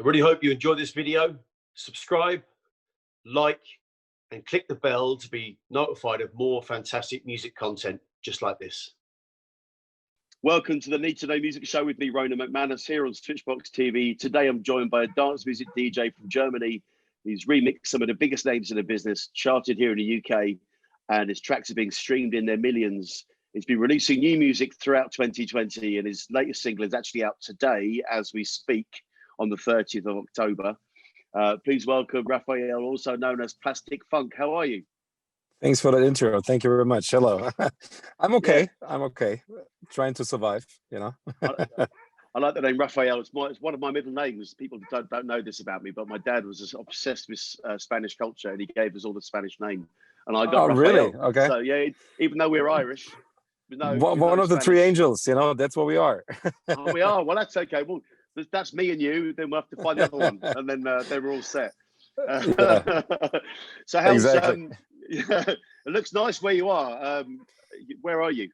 really hope you enjoyed this video. Subscribe, like, and click the bell to be notified of more fantastic music content just like this. Welcome to the Need to Know Music Show with me, Ronan McManus, here on Switchbox TV. Today I'm joined by a dance music DJ from Germany. He's remixed some of the biggest names in the business, charted here in the UK, and his tracks are being streamed in their millions. He's been releasing new music throughout 2020, and his latest single is actually out today as we speak on the 30th of October. Please welcome Raphael, also known as Plastik Funk. How are you? Thanks for that intro. Thank you very much. Hello. I'm okay. Yeah. I'm okay. Trying to survive, you know. I like the name Raphael. It's one of my middle names. People don't know this about me, but my dad was just obsessed with Spanish culture, and he gave us all the Spanish name. And I got Raphael. Really? Okay. So yeah, even though we're Irish, one of the three angels, you know, that's what we are. Oh, we are. Well, that's okay. Well, that's me and you. Then we'll have to find the other one, and then we're all set. Yeah. So how's exactly. Yeah, it looks nice where you are. Where are you?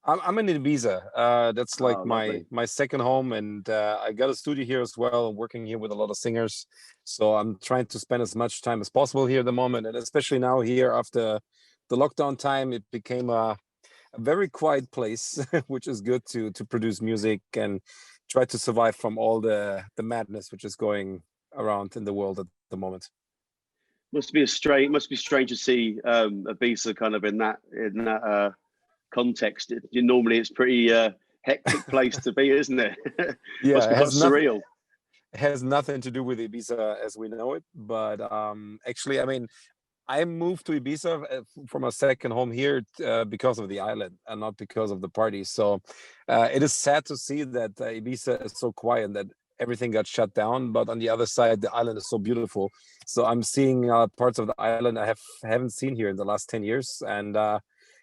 I'm in Ibiza. That's like my second home, and I got a studio here as well. I'm working here with a lot of singers, so I'm trying to spend as much time as possible here at the moment, and especially now here after the lockdown time, it became a very quiet place, which is good to produce music and try to survive from all the madness which is going around in the world at the moment. Must be strange to see Ibiza kind of in that context. Normally it's pretty hectic place to be, isn't it? Yeah, must be quite surreal. It has nothing to do with Ibiza as we know it, but actually, I mean, I moved to Ibiza from a second home here because of the island and not because of the party. So it is sad to see that Ibiza is so quiet, that everything got shut down. But on the other side, the island is so beautiful. So I'm seeing parts of the island I haven't seen here in the last 10 years. And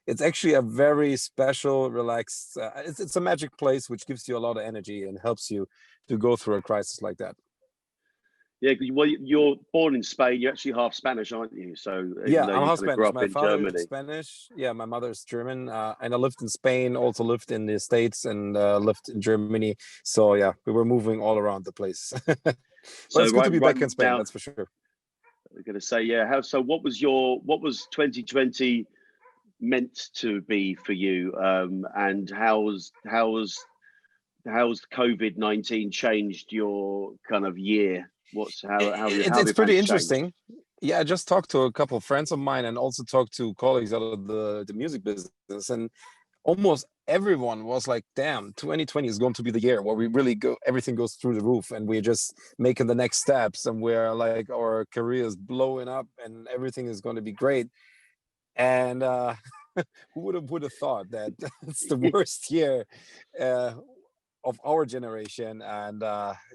it's actually a very special, relaxed, it's a magic place which gives you a lot of energy and helps you to go through a crisis like that. Yeah, well, you're born in Spain. You're actually half Spanish, aren't you? So yeah, I'm half Spanish. Grew up my in father Germany. is Spanish. Yeah, my mother is German, and I lived in Spain. Also lived in the States and lived in Germany. So yeah, we were moving all around the place. But so it's good to be back in Spain. Now, that's for sure. I'm gonna say, yeah. So what was 2020 meant to be for you? And how's COVID-19 changed your kind of year? It's pretty interesting. Yeah, I just talked to a couple of friends of mine and also talked to colleagues out of the music business, and almost everyone was like, damn, 2020 is going to be the year where we really everything goes through the roof and we're just making the next steps and we're like, our career is blowing up and everything is going to be great. And who would have thought that it's the worst year of our generation? And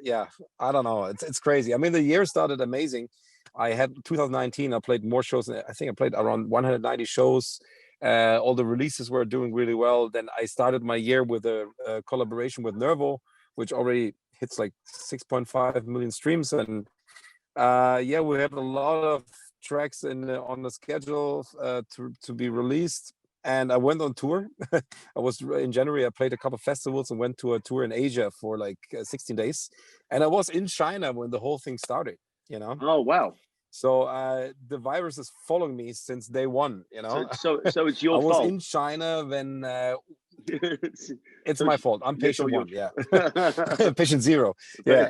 yeah, I don't know, it's crazy. I mean, the year started amazing. I had 2019, I played more shows. I think I played around 190 shows. All the releases were doing really well. Then I started my year with a collaboration with Nervo, which already hits like 6.5 million streams. And yeah, we had a lot of tracks on the schedule to be released. And I went on tour. I was in January. I played a couple of festivals and went to a tour in Asia for like 16 days. And I was in China when the whole thing started, you know? Oh, wow. So the virus is following me since day one, you know? So it's your fault. I was in China when... it's my fault. I'm patient one, yeah. Patient zero, yeah.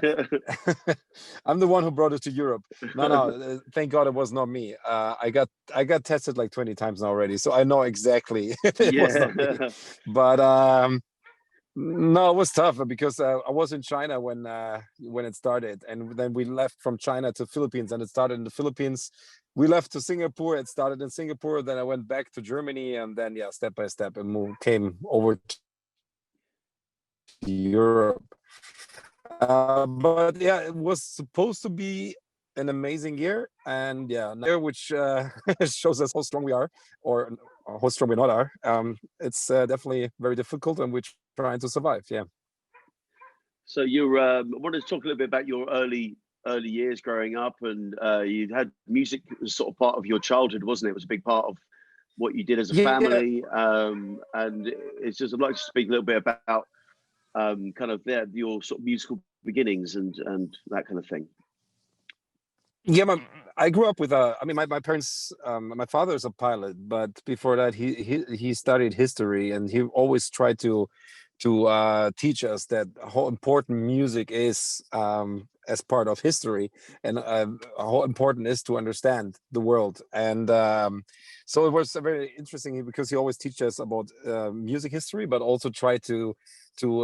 I'm the one who brought it to Europe. No, thank God it was not me. I got tested like 20 times now already, so I know exactly it was not me. But no, it was tough because I was in China when it started, and then we left from China to Philippines, and it started in the Philippines. We left to Singapore. It started in Singapore. Then I went back to Germany, and then yeah, step by step, it came over to Europe. But yeah, it was supposed to be an amazing year, and yeah, year which shows us how strong we are, or how strong we not are. It's definitely very difficult, and we're trying to survive. Yeah. So you're I wanted to talk a little bit about your early years growing up, and you had music as sort of part of your childhood, wasn't it? It was a big part of what you did as a family. And it's just, I'd like to speak a little bit about kind of your sort of musical beginnings and that kind of thing? Yeah, I grew up with I mean, my parents, my father is a pilot, but before that, he studied history, and he always tried to teach us that how important music is as part of history, and how important it is to understand the world. And so it was very interesting because he always teach us about music history, but also try to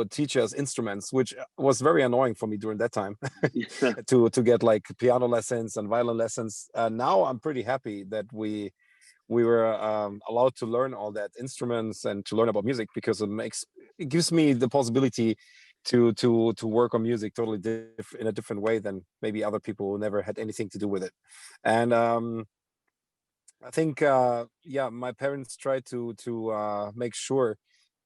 teach us instruments, which was very annoying for me during that time to get like piano lessons and violin lessons. Now I'm pretty happy that we were allowed to learn all that instruments and to learn about music, because it gives me the possibility to work on music totally in a different way than maybe other people who never had anything to do with it. And I think yeah, my parents tried to make sure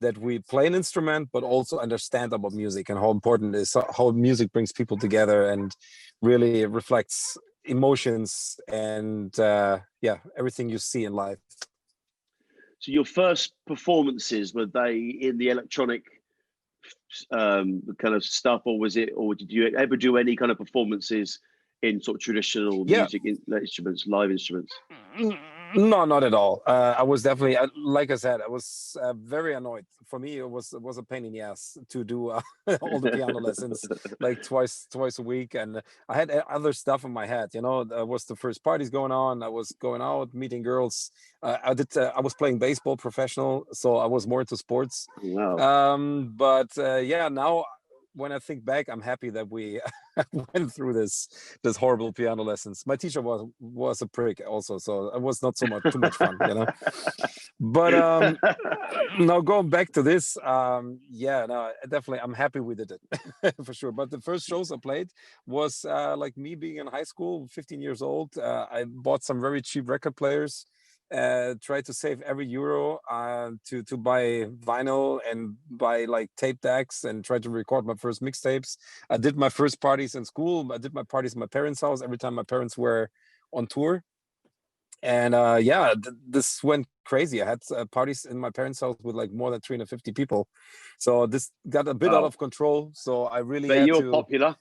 that we play an instrument, but also understand about music and how important it is, how music brings people together and really reflects emotions and yeah, everything you see in life. So your first performances, were they in the electronic kind of stuff, or did you ever do any kind of performances in sort of traditional music instruments, live instruments? No, not at all. I was definitely, like I said, I was very annoyed. For me, it was a pain in the ass to do all the piano lessons like twice a week, and I had other stuff in my head. You know, there was the first parties going on. I was going out, meeting girls. I was playing baseball professional, so I was more into sports. Wow. But yeah, now when I think back, I'm happy that we went through this horrible piano lessons. My teacher was a prick also, so it was not too much fun, you know. But now going back to this, yeah, no, definitely, I'm happy we did it for sure. But the first shows I played was like me being in high school, 15 years old. I bought some very cheap record players. Tried to save every euro to buy vinyl and buy like tape decks and try to record my first mixtapes. I did my first parties in school. I did my parties in my parents' house every time my parents were on tour. And yeah, this went crazy. I had parties in my parents' house with like more than 350 people. So this got a bit out of control. So I really but had you were to... popular.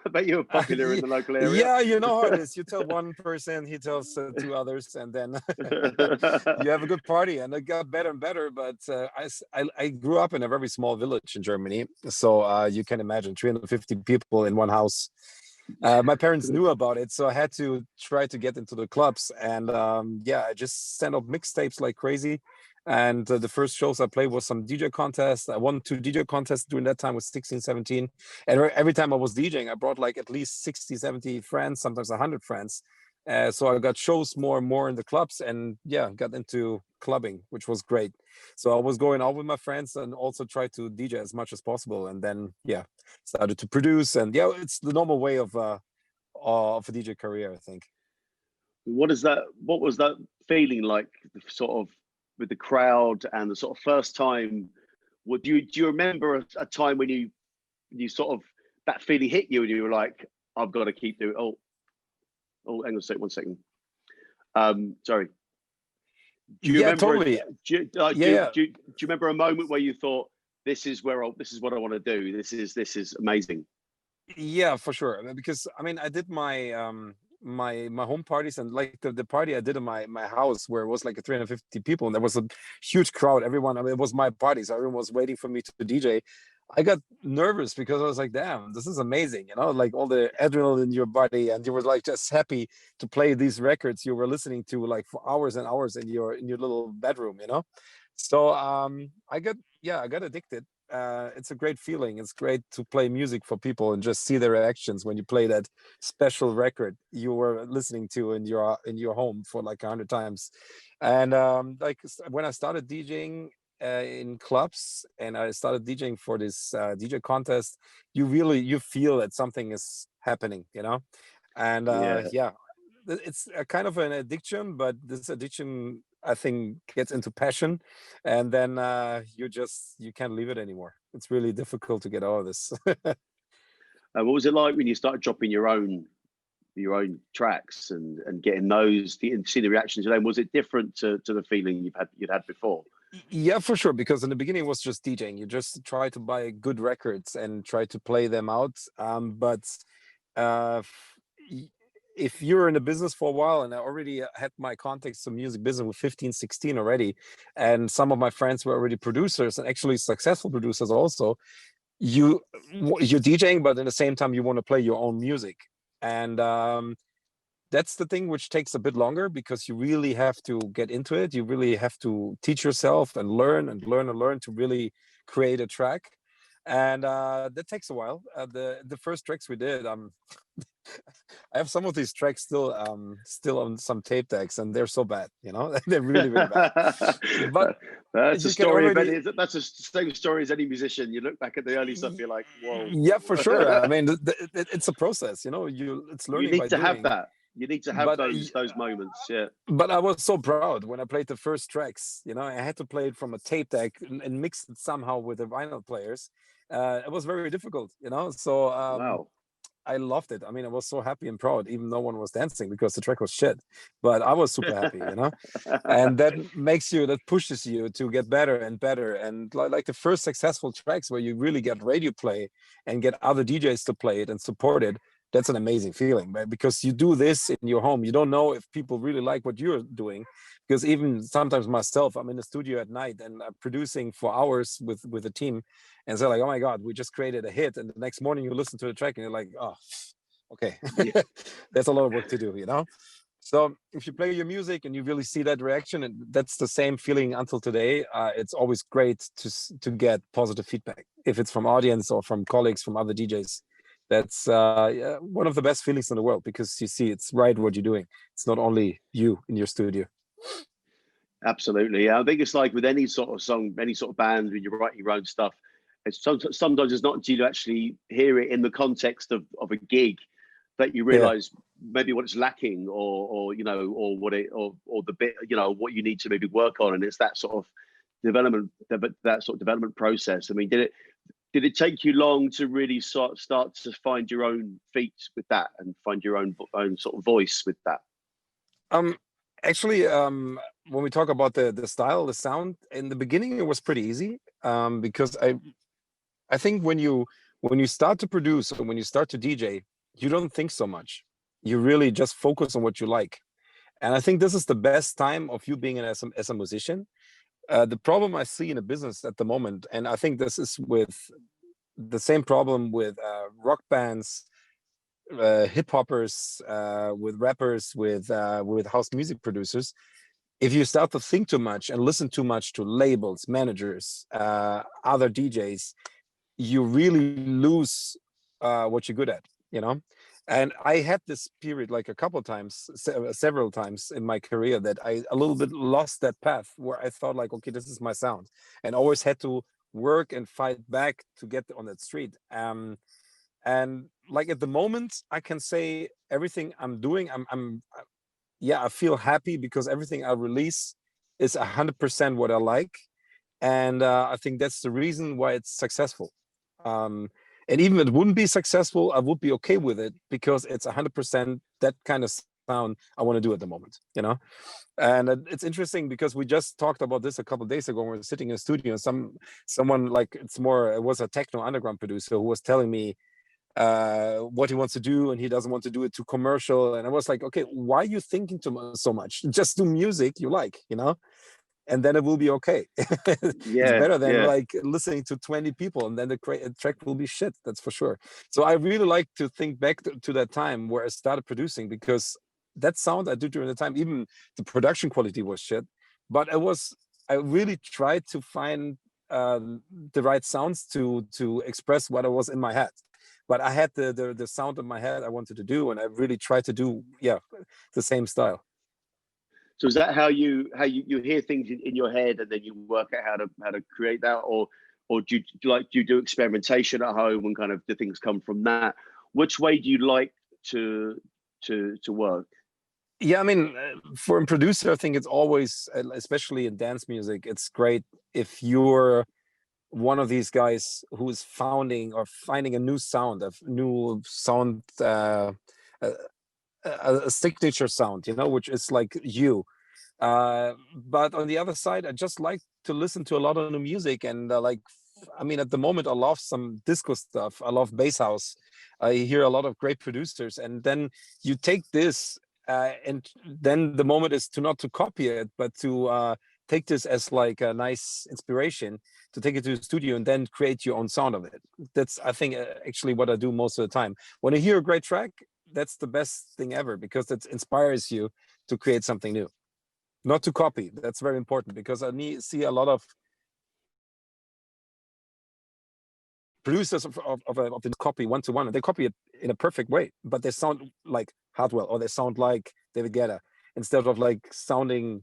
I bet you were popular in the local area. Yeah, you know how it is. You tell one person, he tells two others, and then you have a good party. And it got better and better. But I grew up in a very small village in Germany, so you can imagine 350 people in one house. My parents knew about it, so I had to try to get into the clubs. And yeah, I just sent up mixtapes like crazy. And the first shows I played was some DJ contests. I won 2 DJ contests during that time, was 16, 17. And every time I was DJing, I brought like at least 60, 70 friends, sometimes 100 friends. So I got shows more and more in the clubs, and yeah, got into clubbing, which was great. So I was going out with my friends and also tried to DJ as much as possible. And then, yeah, started to produce. And yeah, it's the normal way of a DJ career, I think. What was that feeling like, sort of with the crowd and the sort of first time? Do you remember a time when you sort of, that feeling hit you and you were like, I've got to keep doing? Oh, hang on a second, 1 second. Sorry. Do you remember? Totally. Do you remember a moment where you thought, this is what I want to do. This is amazing. Yeah, for sure. Because I mean, I did my my home parties, and like the party I did in my house, where it was like 350 people, and there was a huge crowd. Everyone, I mean, it was my party, so everyone was waiting for me to DJ. I got nervous because I was like, damn, this is amazing, you know, like all the adrenaline in your body, and you were like just happy to play these records you were listening to like for hours and hours in your little bedroom, you know. So I got addicted. It's a great feeling. It's great to play music for people and just see their reactions when you play that special record you were listening to in your home for like 100 times. And like when I started DJing in clubs and I started DJing for this DJ contest, you feel that something is happening, you know. And yeah, it's a kind of an addiction, but this addiction, I think, gets into passion, and then you can't leave it anymore. It's really difficult to get out of this. What was it like when you started dropping your own tracks and getting those, and see the reactions of them? Was it different to the feeling you'd had before? Yeah, for sure. Because in the beginning it was just DJing. You just try to buy good records and try to play them out. But uh, if you're in the business for a while, and I already had my contacts to music business with 15, 16 already, and some of my friends were already producers and actually successful producers also, you're DJing, but at the same time you want to play your own music. And that's the thing which takes a bit longer, because you really have to get into it. You really have to teach yourself and learn and learn and learn to really create a track. And that takes a while. The first tracks we did, I have some of these tracks still on some tape decks, and they're so bad, you know. They're really, really bad. But that's a story already, that's the same story as any musician. You look back at the early stuff, you're like, whoa. Yeah, for sure. I mean, it's a process, you know. It's learning You need by to doing. have that. You need to have But those moments. Yeah. But I was so proud when I played the first tracks. You know, I had to play it from a tape deck and mix it somehow with the vinyl players. It was very difficult, you know. So Wow. I loved it. I mean, I was so happy and proud, even no one was dancing because the track was shit. But I was super happy, you know. And that pushes you to get better and better. And like the first successful tracks where you really get radio play and get other DJs to play it and support it, that's an amazing feeling, man, because you do this in your home. You don't know if people really like what you're doing, because even sometimes myself, I'm in the studio at night and I'm producing for hours with a team, and they're like, oh my God, we just created a hit. And the next morning you listen to the track and you're like, oh, okay, yeah. There's a lot of work to do, you know? So if you play your music and you really see that reaction, and that's the same feeling until today, it's always great to get positive feedback, if it's from audience or from colleagues, from other DJs. That's one of the best feelings in the world, because you see it's right what you're doing. It's not only you in your studio. Absolutely. Yeah. I think it's like with any sort of song, any sort of band, when you write your own stuff, it's sometimes it's not until you actually hear it in the context of a gig that you realize maybe what it's lacking, or you know, or what it or the bit, you know, what you need to maybe work on. And it's that sort of development, that sort of development process. I mean, did it take you long to really start to find your own feet with that and find your own sort of voice with that? Actually, when we talk about the style, the sound, in the beginning, it was pretty easy, because I think when you start to produce or when you start to DJ, you don't think so much. You really just focus on what you like. And I think this is the best time of you being as a musician. The problem I see in a business at the moment, and I think this is with the same problem with rock bands, hip hoppers, with rappers, with house music producers. If you start to think too much and listen too much to labels, managers, other DJs, you really lose what you're good at, you know. And I had this period like a couple of times, several times in my career, that I a little bit lost that path, where I thought like, okay, this is my sound, and always had to work and fight back to get on that street. And like at the moment, I can say everything I'm doing, yeah, I feel happy because everything I release is 100% what I like. And I think that's the reason why it's successful. And even if it wouldn't be successful, I would be okay with it, because it's 100% that kind of sound I want to do at the moment, you know. And it's interesting because we just talked about this a couple of days ago when we were sitting in a studio, and someone like, it was a techno underground producer who was telling me what he wants to do, and he doesn't want to do it too commercial. And I was like, okay, why are you thinking so much? Just do music you like, you know, and then it will be okay. It's better than like listening to 20 people and then the track will be shit, that's for sure. So I really like to think back to that time where I started producing, because that sound I did during the time, even the production quality was shit, but I really tried to find the right sounds to express what I was in my head. But I had the sound in my head I wanted to do, and I really tried to do the same style. So is that how you hear things in your head, and then you work out how to create that, or do you do experimentation at home and kind of the things come from that? Which way do you like to work? Yeah, I mean, for a producer, I think it's always, especially in dance music, it's great if you're one of these guys who's finding a new sound, a signature sound, you know, which is like you. But on the other side, I just like to listen to a lot of new music, and like, I mean, at the moment, I love some disco stuff. I love bass house. I hear a lot of great producers, and then you take this, and then the moment is to not to copy it, but to take this as like a nice inspiration, to take it to the studio and then create your own sound of it. That's, I think, actually what I do most of the time. When I hear a great track, that's the best thing ever, because it inspires you to create something new, not to copy. That's very important, because I see a lot of producers of the copy one-to-one, and they copy it in a perfect way, but they sound like Hardwell, or they sound like David Guetta, instead of like sounding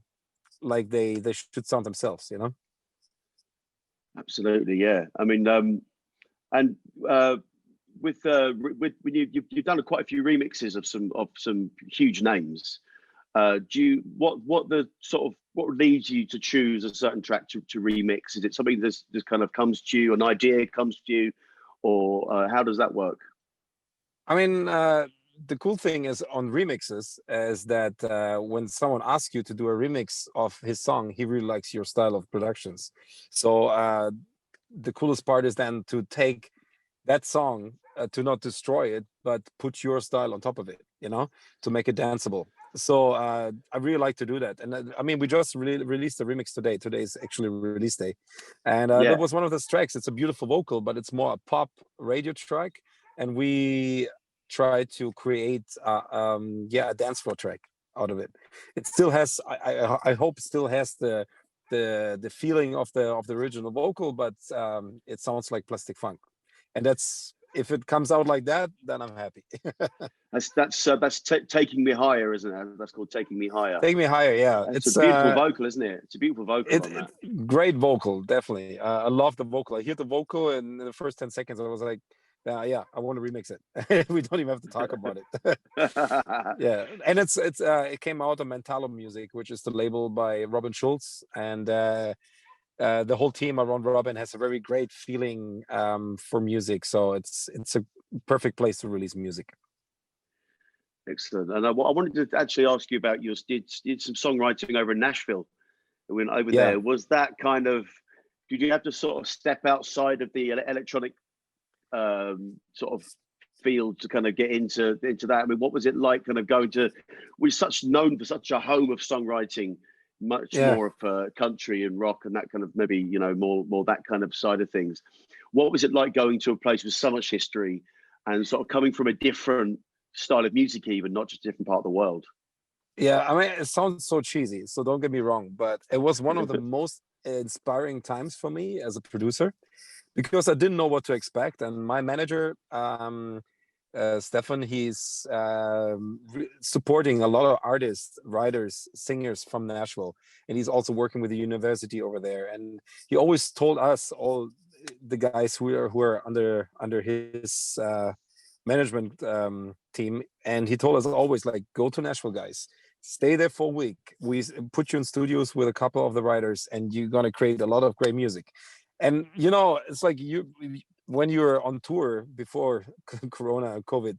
like they should sound themselves, you know. Absolutely, yeah. I mean, and with when you've done quite a few remixes of some huge names. Do you what leads you to choose a certain track to remix? Is it something that just kind of comes to you, an idea comes to you, or how does that work? I mean, the cool thing is on remixes is that when someone asks you to do a remix of his song, he really likes your style of productions. So the coolest part is then to take that song, to not destroy it, but put your style on top of it, you know, to make it danceable. So I really like to do that. And I mean, we just released the remix today. Today is actually release day. And that was one of those tracks. It's a beautiful vocal, but it's more a pop radio track. And we try to create a dance floor track out of it. It still has, I hope still has the feeling of the original vocal, but it sounds like plastic funk. And that's, if it comes out like that, then I'm happy. that's taking me higher, isn't it? That's called Taking Me Higher. Take Me Higher, yeah. It's a beautiful vocal, isn't it? It's a beautiful vocal on that. Great vocal, definitely. I love the vocal. I hear the vocal, and in the first 10 seconds, I was like, yeah, I want to remix it. We don't even have to talk about it. Yeah, and it came out on Mentalo Music, which is the label by Robin Schulz, and the whole team around Robin has a very great feeling for music, so it's a perfect place to release music. Excellent. And I wanted to actually ask you about your did some songwriting over in Nashville. When over there, was that kind of, did you have to sort of step outside of the electronic sort of field to kind of get into that? I mean, what was it like kind of going to, we're known for such a home of songwriting, much more of country and rock and that kind of, maybe, you know, more that kind of side of things. What was it like going to a place with so much history and sort of coming from a different style of music, even not just a different part of the world? Yeah, I mean, it sounds so cheesy, so don't get me wrong, but it was one of the most inspiring times for me as a producer, because I didn't know what to expect. And my manager, Stefan, he's supporting a lot of artists, writers, singers from Nashville, and he's also working with the university over there. And he always told us, all the guys who are under his management team, and he told us always, like, go to Nashville, guys, stay there for a week. We put you in studios with a couple of the writers, and you're gonna create a lot of great music. And you know, it's like when you're on tour before Corona, COVID,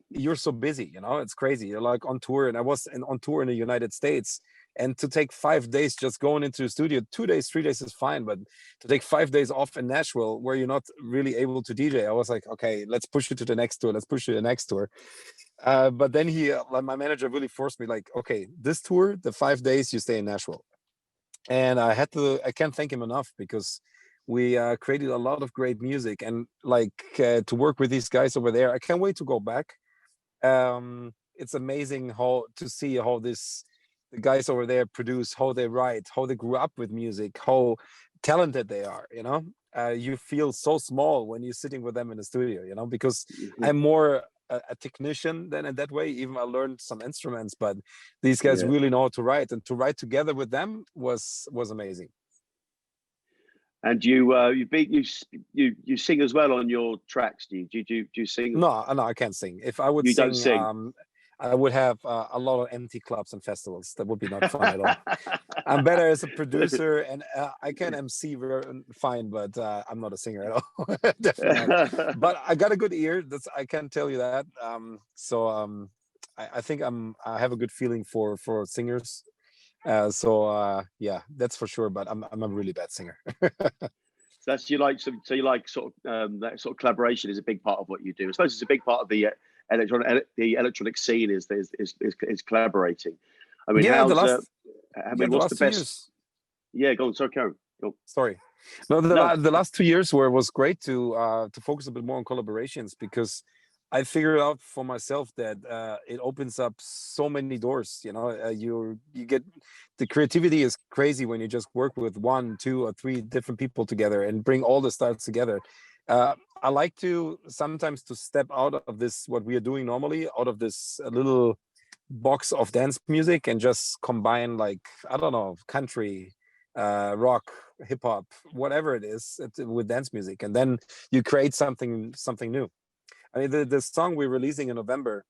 you're so busy, you know, it's crazy. You're like on tour, and I was on tour in the United States, and to take 5 days just going into the studio, 2 days, 3 days is fine, but to take 5 days off in Nashville where you're not really able to DJ, I was like, okay, let's push it to the next tour. Let's push it to the next tour. But then my manager really forced me, like, okay, this tour, the 5 days you stay in Nashville. And I can't thank him enough, because we created a lot of great music, and like to work with these guys over there, I can't wait to go back. It's amazing to see how the guys over there produce, how they write, how they grew up with music, how talented they are, you know. You feel so small when you're sitting with them in the studio, you know, because I'm more a technician than in that way. Even I learned some instruments, but these guys really know how to write, and to write together with them was amazing. And you sing as well on your tracks? Do you sing? No, I can't sing. If I would you sing, don't sing. I would have a lot of empty clubs and festivals. That would be not fun at all. I'm better as a producer, and I can MC fine, but I'm not a singer at all. Definitely not. But I got a good ear. I can tell you that. I think I have a good feeling for singers. Yeah, that's for sure. But I'm a really bad singer. So that's you like. So you like sort of that sort of collaboration is a big part of what you do. I suppose it's a big part of the electronic scene is collaborating. I mean, Yeah, how's the what's the last 2 best? years. Yeah, go on. Sorry, Karen. Go on. Sorry. No, No. The last 2 years was great to focus a bit more on collaborations, because I figured out for myself that it opens up so many doors. You know, you get, the creativity is crazy when you just work with 1, 2, or 3 different people together and bring all the styles together. I like to sometimes to step out of this, what we are doing normally, out of this little box of dance music, and just combine, like, I don't know, country, rock, hip hop, whatever it is, with dance music, and then you create something new. I mean, the song we're releasing in November,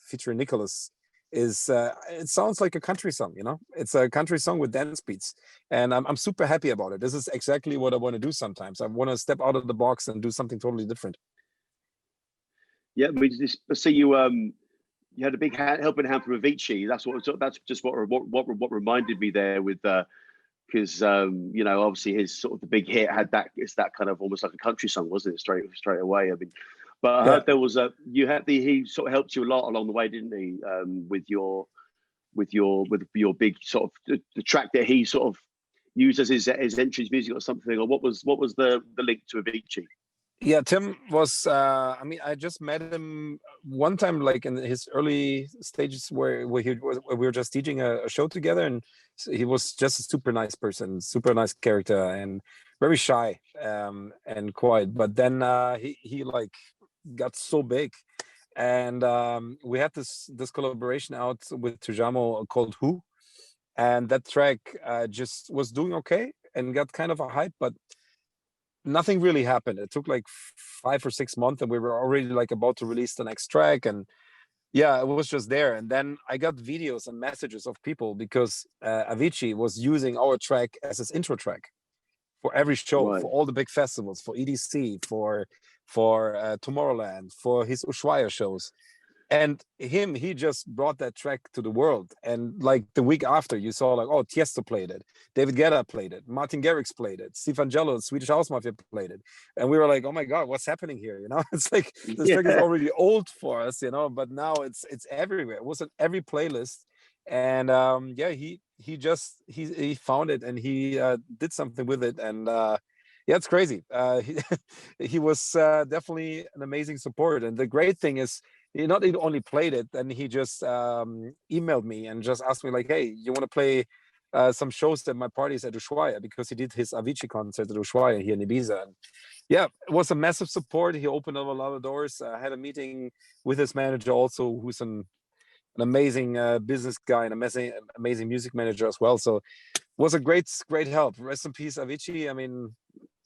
featuring Nicholas, is it sounds like a country song. You know, it's a country song with dance beats, and I'm super happy about it. This is exactly what I want to do. Sometimes I want to step out of the box and do something totally different. Yeah, we just see you. You had a big helping hand from Avicii. That's just what reminded me there with because you know, obviously his sort of the big hit had that, it's that kind of almost like a country song, wasn't it? Straight away. I mean, but I heard there was he sort of helped you a lot along the way, didn't he? With your big sort of the track that he sort of used as his entrance music or something, or what was the link to Avicii? Yeah, Tim was, I mean, I just met him one time, like in his early stages, where we were just teaching a show together, and he was just a super nice person, super nice character, and very shy, and quiet. But then he like got so big, and we had this collaboration out with Tujamo called Who, and that track just was doing okay and got kind of a hype, but nothing really happened. It took like 5 or 6 months, and we were already like about to release the next track, and yeah, it was just there. And then I got videos and messages of people, because Avicii was using our track as his intro track for every show, Right. for all the big festivals, for EDC, for Tomorrowland, for his Ushuaia shows. And he just brought that track to the world. And like the week after, you saw like, oh, Tiesto played it, David Guetta played it, Martin Garrix played it, Steve Angello, Swedish House Mafia played it. And we were like, oh my God, what's happening here? You know, it's like this track is already old for us, you know, but now it's everywhere. It was on every playlist. And yeah, he found it, and he did something with it. And yeah, it's crazy. He was definitely an amazing support. And the great thing is, he not only played it, and he just emailed me and just asked me like, hey, you want to play some shows at my parties at Ushuaia, because he did his Avicii concert at Ushuaia here in Ibiza. And yeah, it was a massive support. He opened up a lot of doors. I had a meeting with his manager also, who's an amazing business guy and amazing music manager as well. So it was a great help. Rest in peace, Avicii. I mean,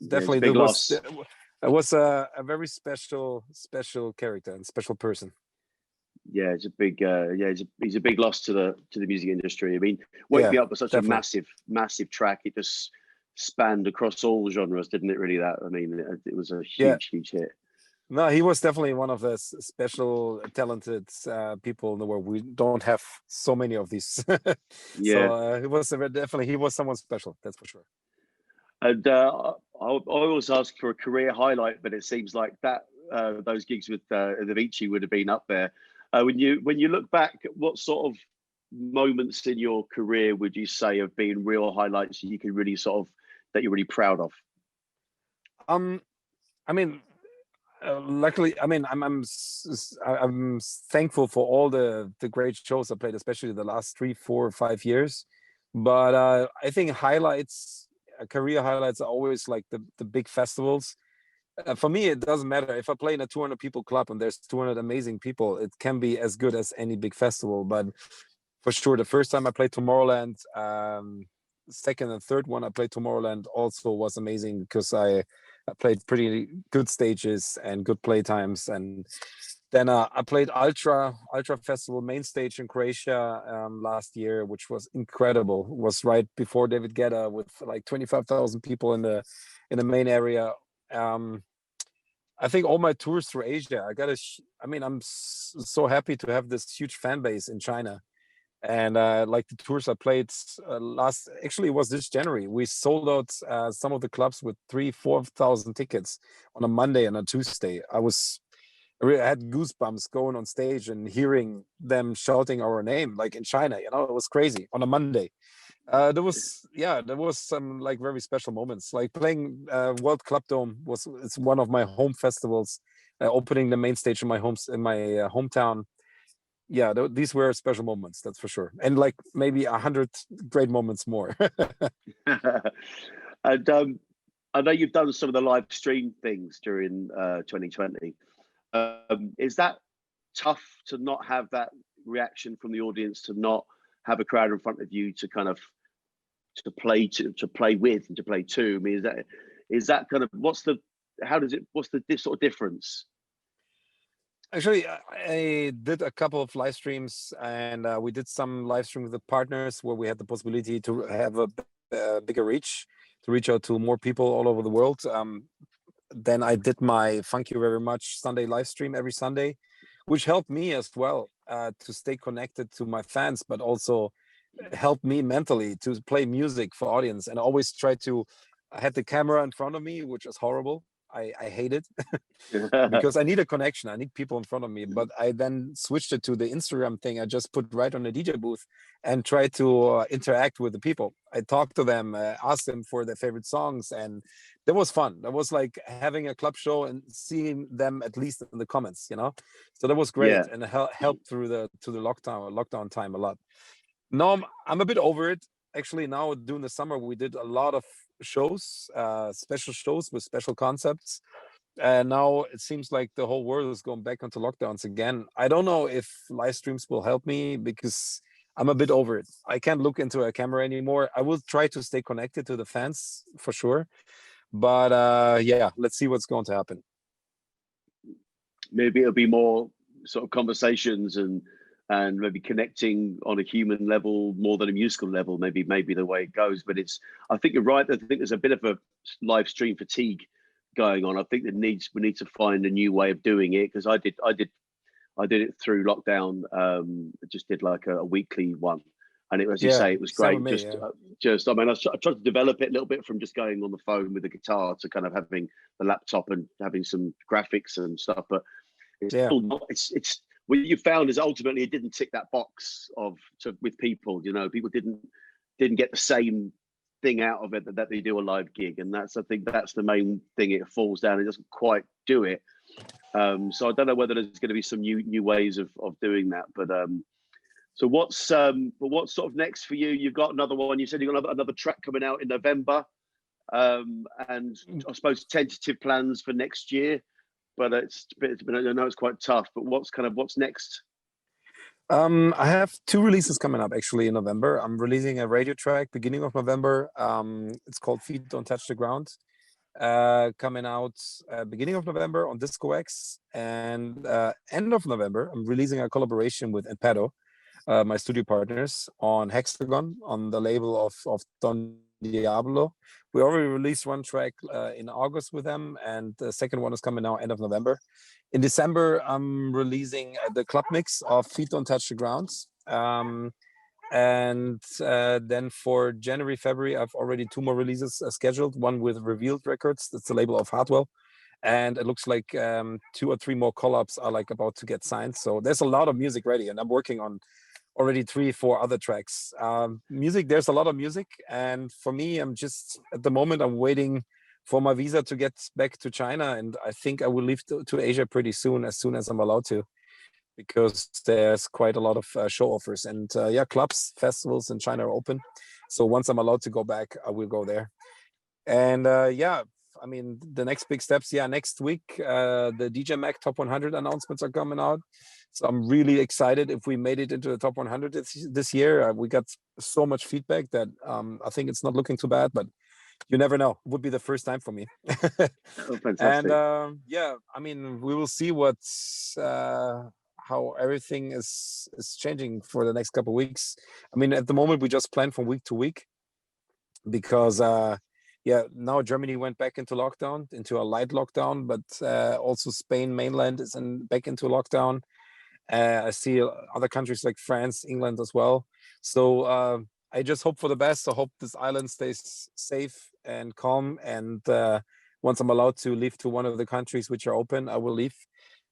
definitely big loss. It was a very special character and special person. Yeah, it's a big he's a big loss to the music industry. I mean, Wake Me Up was such a massive track. It just spanned across all genres, didn't it? Really, that, I mean, it was a huge hit. No, he was definitely one of the special, talented people in the world. We don't have so many of these. So he was someone special, that's for sure. And I always ask for a career highlight, but it seems like that those gigs with Avicii would have been up there. When you look back, what sort of moments in your career would you say have been real highlights that you can really that you're really proud of? I mean, luckily, I mean, I'm thankful for all the great shows I played, especially the last 3, 4, 5 years. But I think career highlights are always like the big festivals. For me, it doesn't matter if I play in a 200 people club and there's 200 amazing people. It can be as good as any big festival. But for sure, the first time I played Tomorrowland, second and third one I played Tomorrowland also was amazing, because I played pretty good stages and good play times. And then I played Ultra Festival main stage in Croatia last year, which was incredible. It was right before David Guetta, with like 25,000 people in the main area. I think all my tours through Asia, I'm so happy to have this huge fan base in China. And like the tours I played actually it was this January, we sold out some of the clubs with 3,000-4,000 tickets on a Monday and a Tuesday. I had goosebumps going on stage and hearing them shouting our name, like in China, you know, it was crazy on a Monday. There was some like very special moments, like playing World Club Dome it's one of my home festivals, opening the main stage in my hometown. Yeah, these were special moments, that's for sure, and like maybe 100 great moments more. And I know you've done some of the live stream things during 2020. Is that tough to not have that reaction from the audience, to not have a crowd in front of you to kind of to play with and to play to? I mean, is that kind of what's the sort of difference? Actually, I did a couple of live streams, and we did some live stream with the partners where we had the possibility to have a bigger reach, to reach out to more people all over the world. Then I did my Thank You Very Much Sunday live stream every Sunday, which helped me as well to stay connected to my fans, but also helped me mentally to play music for audience. And I always try to, I had the camera in front of me, which is horrible. I hate it because I need a connection. I need people in front of me. But I then switched it to the Instagram thing. I just put right on the DJ booth and try to interact with the people. I talked to them, asked them for their favorite songs, and that was fun. That was like having a club show and seeing them at least in the comments, you know. So that was great, and it helped through the lockdown time a lot. No, I'm a bit over it. Actually, now during the summer, we did a lot of shows, special shows with special concepts. And now it seems like the whole world is going back into lockdowns again. I don't know if live streams will help me because I'm a bit over it. I can't look into a camera anymore. I will try to stay connected to the fans for sure. But yeah, let's see what's going to happen. Maybe it'll be more sort of conversations and maybe connecting on a human level more than a musical level, maybe the way it goes. But I think you're right. I think there's a bit of a live stream fatigue going on. I think we need to find a new way of doing it, because I did it through lockdown. Just did like a weekly one, and it, as you say, it was great. I mean, I tried to develop it a little bit from just going on the phone with the guitar to kind of having the laptop and having some graphics and stuff. But it's still not. It's what you found is ultimately it didn't tick that box with people. You know, people didn't get the same thing out of it that they do a live gig, and I think that's the main thing. It falls down. It doesn't quite do it. So I don't know whether there's going to be some new ways of doing that. But so what's sort of next for you? You've got another one. You said you've got another track coming out in November, and I suppose tentative plans for next year. But I know it's quite tough. But what's next? I have 2 releases coming up actually in November. I'm releasing a radio track beginning of November. It's called Feet Don't Touch the Ground. Coming out beginning of November on Disco X, and end of November I'm releasing a collaboration with Empado, my studio partners, on Hexagon, on the label of Don Diablo. We already released 1 track in August with them, and the second one is coming out end of November. In December, I'm releasing the club mix of Feet Don't Touch the Ground. And then for January, February, I've already 2 more releases scheduled. One with Revealed Records, that's the label of Hardwell. And it looks like 2 or 3 more collabs are like about to get signed. So there's a lot of music ready, and I'm working on already 3-4 other tracks. There's a lot of music. And for me, I'm just, at the moment, I'm waiting for my visa to get back to China. And I think I will leave to Asia pretty soon as I'm allowed to, because there's quite a lot of show offers. And clubs, festivals in China are open. So once I'm allowed to go back, I will go there. And I mean, the next big steps, next week, the DJ Mag Top 100 announcements are coming out. So I'm really excited if we made it into the Top 100 this year. We got so much feedback that I think it's not looking too bad, but you never know. It would be the first time for me. Oh, fantastic. And I mean, we will see how everything is changing for the next couple of weeks. I mean, at the moment, we just plan from week to week, because now Germany went back into a light lockdown, but also Spain mainland is back into lockdown. I see other countries like France, England as well. So I just hope for the best. I hope this island stays safe and calm. And once I'm allowed to leave to one of the countries which are open, I will leave,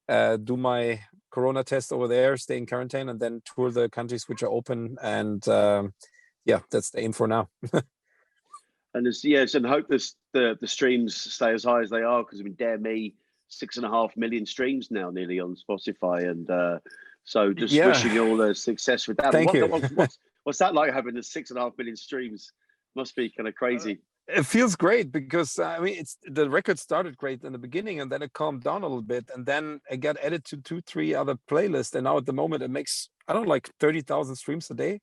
do my Corona test over there, stay in quarantine, and then tour the countries which are open. And yeah, that's the aim for now. And yes, and hope the streams stay as high as they are, because I mean, dare me, 6.5 million streams now nearly on Spotify, and so just wishing you all the success with that. Thank you. What's that like, having the 6.5 million streams? Must be kind of crazy. It feels great because I mean, the record started great in the beginning, and then it calmed down a little bit, and then it got added to 2-3 other playlists, and now at the moment it makes, I don't know, like 30,000 streams a day.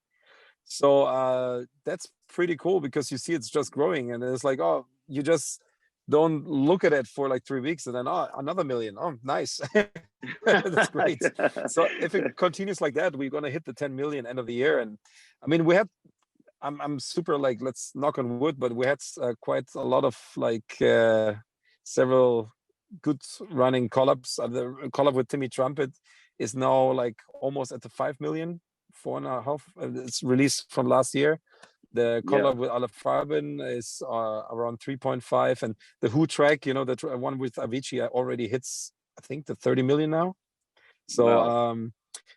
So that's pretty cool, because you see it's just growing, and it's like, oh, you just don't look at it for like 3 weeks and then, oh, another million. Oh, nice. That's great. So if it continues like that, we're gonna hit the 10 million end of the year. And I mean, we had, I'm super, like, let's knock on wood, but we had quite a lot of like several good running collabs. The collab with Timmy Trumpet is now like almost at the 5 million, 4.5. It's released from last year. The collab with Aleph Farben is around 3.5, and the Who track, you know, the one with Avicii already hits, I think, the 30 million now. So wow.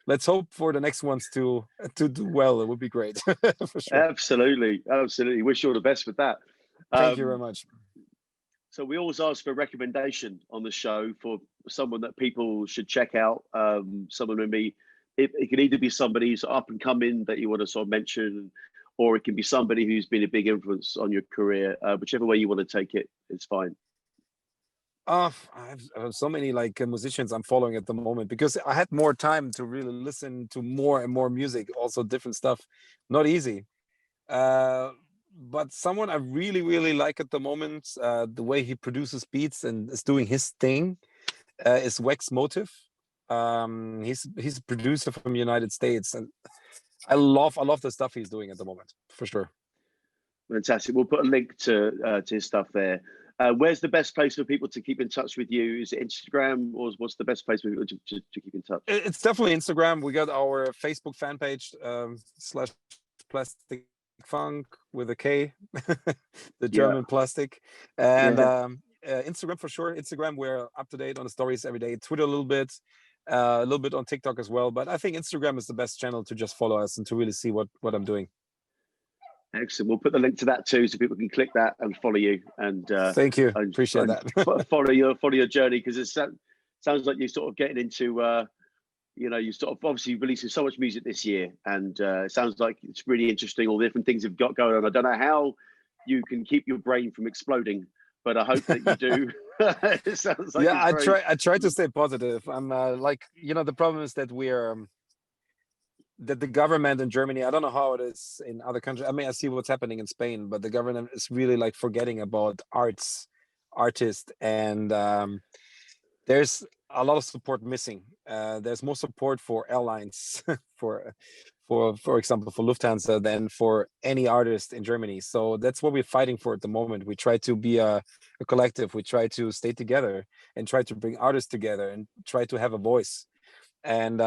Let's hope for the next ones to do well. It would be great. For sure. Absolutely. Wish you all the best with that. Thank you very much. So we always ask for a recommendation on the show for someone that people should check out. Someone maybe, it can either be somebody who's up and coming that you want to sort of mention, or it can be somebody who's been a big influence on your career. Whichever way you want to take it, it's fine. I have so many like musicians I'm following at the moment, because I had more time to really listen to more and more music, also different stuff. Not easy. But someone I really, really like at the moment, the way he produces beats and is doing his thing, is Wax Motive. He's a producer from the United States, and I love the stuff he's doing at the moment, for sure. Fantastic. We'll put a link to his stuff there. Where's the best place for people to keep in touch with you? Is it Instagram, or what's the best place for people to keep in touch? It's definitely Instagram. We got our Facebook fan page, /Plastik Funk with a K, the German Plastik, and Instagram for sure. Instagram, we're up to date on the stories every day. Twitter a little bit on TikTok as well. But I think Instagram is the best channel to just follow us and to really see what I'm doing. Excellent. We'll put the link to that too, so people can click that and follow you. And thank you. Appreciate that. follow your journey, because it sounds like you're sort of getting into you sort of obviously releasing so much music this year, and it sounds like it's really interesting, all the different things you've got going on. I don't know how you can keep your brain from exploding, but I hope that you do. It sounds like I try to stay positive. I'm like, you know, the problem is that we're that the government in Germany, I don't know how it is in other countries. I mean, I see what's happening in Spain, but the government is really like forgetting about artists, and there's a lot of support missing. There's more support for airlines, for example, for Lufthansa, than for any artist in Germany. So that's what we're fighting for at the moment. We try to be a collective. We try to stay together and try to bring artists together and try to have a voice, and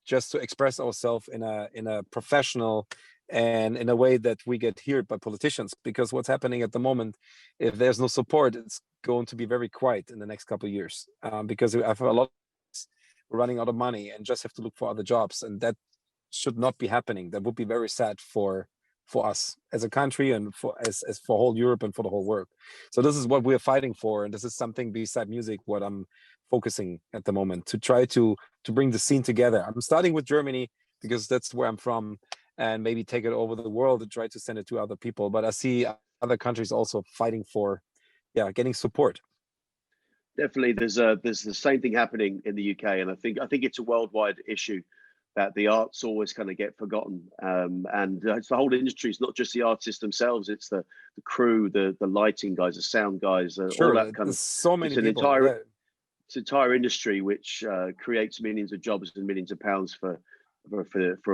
just to express ourselves in a professional and in a way that we get heard by politicians. Because what's happening at the moment, if there's no support, it's going to be very quiet in the next couple of years, because we have a lot running out of money and just have to look for other jobs, and that should not be happening. That would be very sad for us as a country, and for whole Europe and for the whole world. So this is what we're fighting for, and this is something beside music what I'm focusing at the moment, to try to bring the scene together. I'm starting with Germany because that's where I'm from, and maybe take it over the world and try to send it to other people. But I see other countries also fighting for getting support. Definitely, there's the same thing happening in the UK, and I think it's a worldwide issue that the arts always kind of get forgotten, and it's the whole industry. It's not just the artists themselves; it's the crew, the lighting guys, the sound guys, sure, all that kind of. So many people. It's an entire industry which creates millions of jobs and millions of pounds for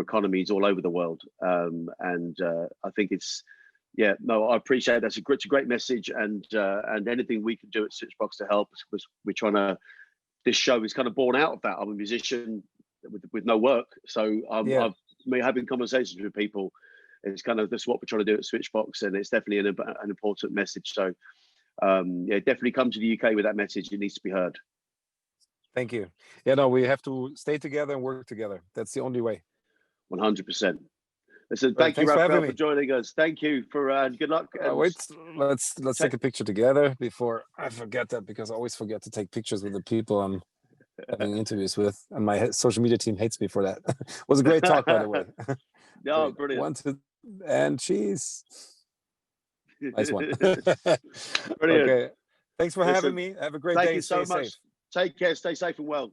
economies all over the world, and I think it's. Yeah, no, I appreciate that. It's a great message, and anything we can do at Switchbox to help, because we're trying to. This show is kind of born out of that. I'm a musician. with no work. So Yeah. I've been having conversations with people. It's kind of, that's what we're trying to do at Switchbox, and it's definitely an important message. So yeah, definitely come to the UK with that message. It needs to be heard. Thank you. Yeah, no, we have to stay together and work together. That's the only way. 100%. Listen, Right, thank you, Raphael, for joining us. Thank you for good luck. Wait, let's take a picture together before I forget that, because I always forget to take pictures with the people I'm having interviews with, and my social media team hates me for that. It was a great talk, by the way. No, brilliant. 1, 2, and cheese. Nice one. Brilliant. Okay. Thanks for having me. Have a great day. Thank you so much. Safe. Take care. Stay safe and well.